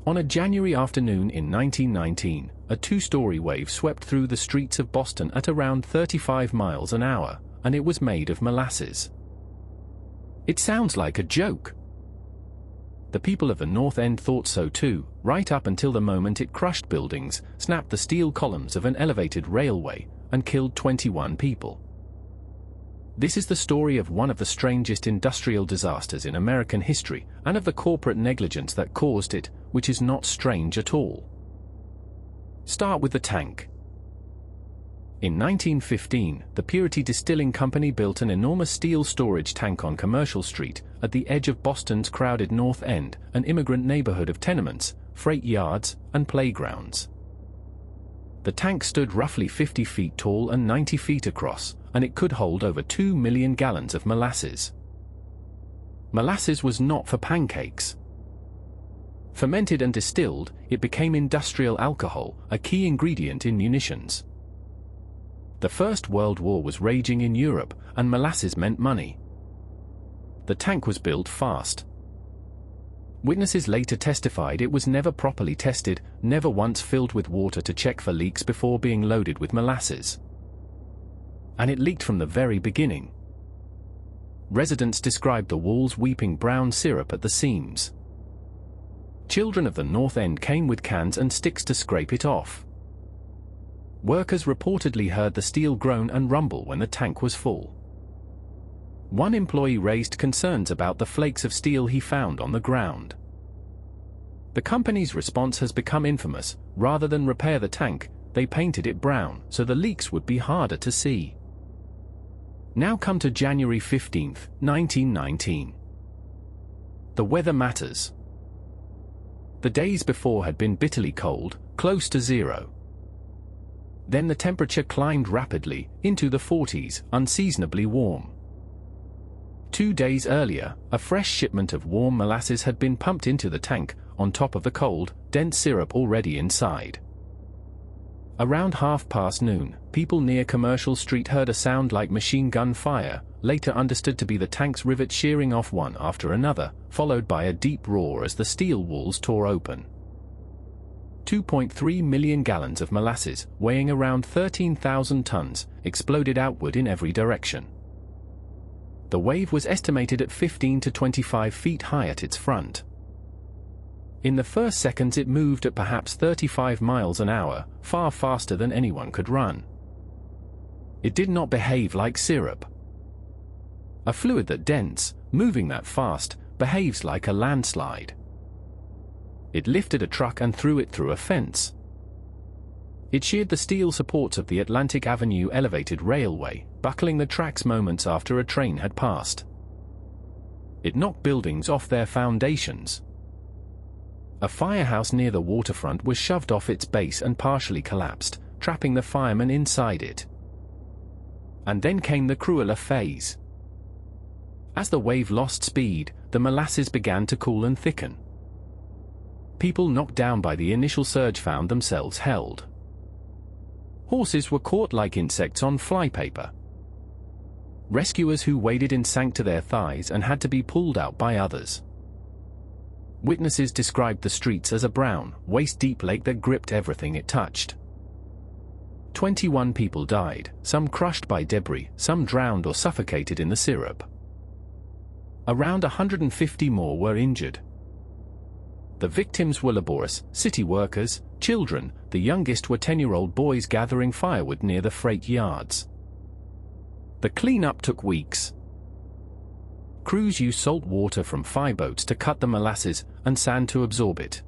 On a January afternoon in 1919, a two-story wave swept through the streets of Boston at around 35 miles an hour, and it was made of molasses. It sounds like a joke. The people of the North End thought so too, right up until the moment it crushed buildings, snapped the steel columns of an elevated railway, and killed 21 people. This is the story of one of the strangest industrial disasters in American history, and of the corporate negligence that caused it, which is not strange at all. Start with the tank. In 1915, the Purity Distilling Company built an enormous steel storage tank on Commercial Street, at the edge of Boston's crowded North End, an immigrant neighborhood of tenements, freight yards, and playgrounds. The tank stood roughly 50 feet tall and 90 feet across, and it could hold over 2 million gallons of molasses. Molasses was not for pancakes. Fermented and distilled, it became industrial alcohol, a key ingredient in munitions. The First World War was raging in Europe, and molasses meant money. The tank was built fast. Witnesses later testified it was never properly tested, never once filled with water to check for leaks before being loaded with molasses. And it leaked from the very beginning. Residents described the walls weeping brown syrup at the seams. Children of the North End came with cans and sticks to scrape it off. Workers reportedly heard the steel groan and rumble when the tank was full. One employee raised concerns about the flakes of steel he found on the ground. The company's response has become infamous. Rather than repair the tank, they painted it brown so the leaks would be harder to see. Now come to January 15, 1919. The weather matters. The days before had been bitterly cold, close to zero. Then the temperature climbed rapidly, into the 40s, unseasonably warm. 2 days earlier, a fresh shipment of warm molasses had been pumped into the tank, on top of the cold, dense syrup already inside. Around noon, people near Commercial Street heard a sound like machine gun fire, later understood to be the tank's rivets shearing off one after another, followed by a deep roar as the steel walls tore open. 2.3 million gallons of molasses, weighing around 13,000 tons, exploded outward in every direction. The wave was estimated at 15 to 25 feet high at its front. In the first seconds it moved at perhaps 35 miles an hour, far faster than anyone could run. It did not behave like syrup. A fluid that dense, moving that fast, behaves like a landslide. It lifted a truck and threw it through a fence. It sheared the steel supports of the Atlantic Avenue elevated railway, buckling the tracks moments after a train had passed. It knocked buildings off their foundations. A firehouse near the waterfront was shoved off its base and partially collapsed, trapping the firemen inside it. And then came the crueler phase. As the wave lost speed, the molasses began to cool and thicken. People knocked down by the initial surge found themselves held. Horses were caught like insects on flypaper. Rescuers who waded in sank to their thighs and had to be pulled out by others. Witnesses described the streets as a brown, waist-deep lake that gripped everything it touched. 21 people died, some crushed by debris, some drowned or suffocated in the syrup. Around 150 more were injured. The victims were laborious, city workers, children. The youngest were 10-year-old boys gathering firewood near the freight yards. The cleanup took weeks. Crews used salt water from fireboats to cut the molasses, and sand to absorb it.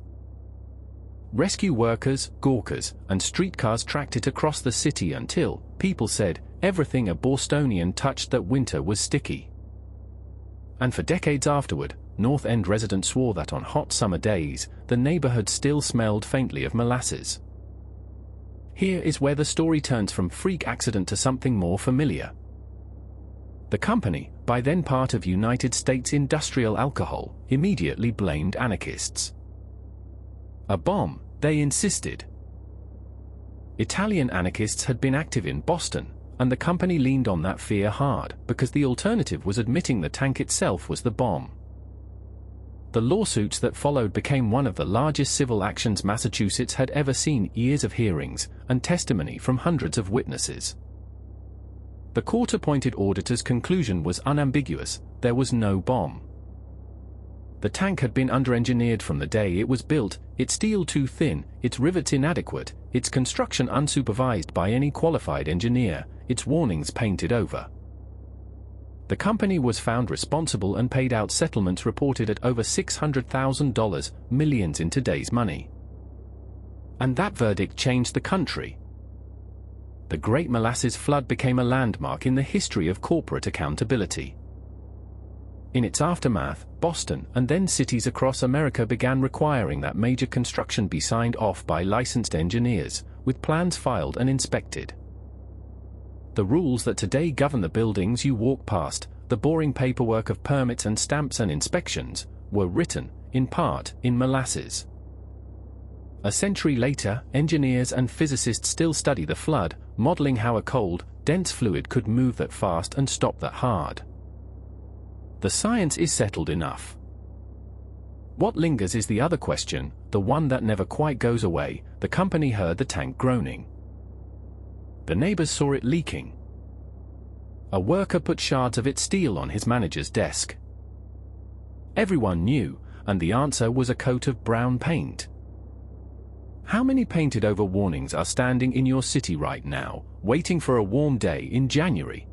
Rescue workers, gawkers, and streetcars tracked it across the city until, people said, everything a Bostonian touched that winter was sticky. And for decades afterward, North End residents swore that on hot summer days, the neighborhood still smelled faintly of molasses. Here is where the story turns from freak accident to something more familiar. The company, by then part of United States Industrial Alcohol, immediately blamed anarchists. A bomb, they insisted. Italian anarchists had been active in Boston, and the company leaned on that fear hard, because the alternative was admitting the tank itself was the bomb. The lawsuits that followed became one of the largest civil actions Massachusetts had ever seen, years of hearings and testimony from hundreds of witnesses. The court-appointed auditor's conclusion was unambiguous: there was no bomb. The tank had been under-engineered from the day it was built, its steel too thin, its rivets inadequate, its construction unsupervised by any qualified engineer, its warnings painted over. The company was found responsible and paid out settlements reported at over $600,000, millions in today's money. And that verdict changed the country. The Great Molasses Flood became a landmark in the history of corporate accountability. In its aftermath, Boston and then cities across America began requiring that major construction be signed off by licensed engineers, with plans filed and inspected. The rules that today govern the buildings you walk past, the boring paperwork of permits and stamps and inspections, were written, in part, in Molasses. A century later, engineers and physicists still study the flood, modeling how a cold, dense fluid could move that fast and stop that hard. The science is settled enough. What lingers is the other question, the one that never quite goes away. The company heard the tank groaning. The neighbors saw it leaking. A worker put shards of its steel on his manager's desk. Everyone knew, and the answer was a coat of brown paint. How many painted-over warnings are standing in your city right now, waiting for a warm day in January?